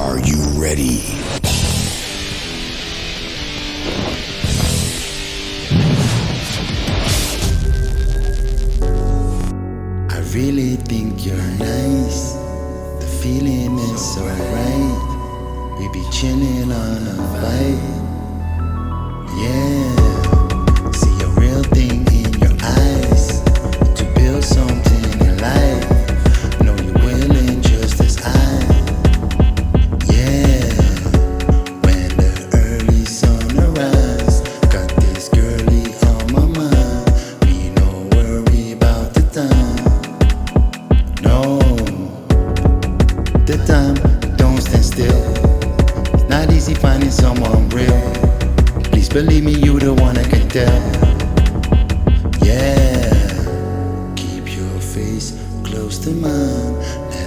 Are you ready? I really think you're nice. The feeling is so right. We be chilling on a vibe. Yeah, see a real thing in your eyes. To build something in life. Know you're willing just as I. Yeah, when the early sun arise, got this girlie on my mind. Be no worry about the time. No, the time don't stand still. It's not easy finding someone real. Please believe me, you the one I can tell. Yeah, keep your face close to mine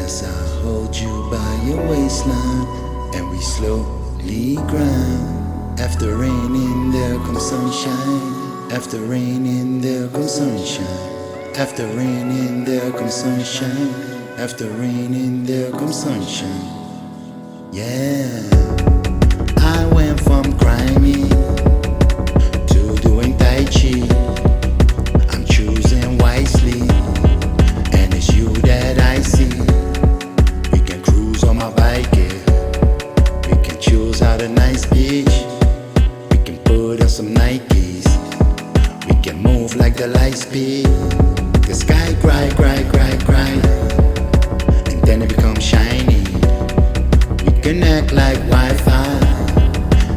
as I hold you by your waistline and we slowly grind. After raining there comes sunshine. After raining there comes sunshine. After raining there comes sunshine. After raining there comes sunshine. Yeah, I went from grimy to doing Tai Chi. I'm choosing wisely, and it's you that I see. We can cruise on my bike, yeah. We can choose out a nice beach. We can put on some Nikes. We can move like the light speed. The sky cry, and then it becomes shiny. We can act like Wi-Fi.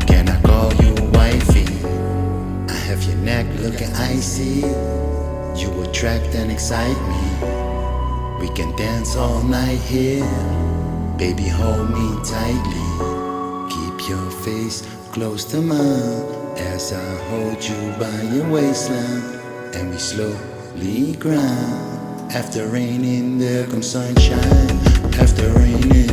Can I call you wifey? I have your neck looking icy. You attract and excite me. We can dance all night here. Baby, hold me tightly. Keep your face close to mine as I hold you by your waistline and we slowly grind. After raining there comes sunshine. After raining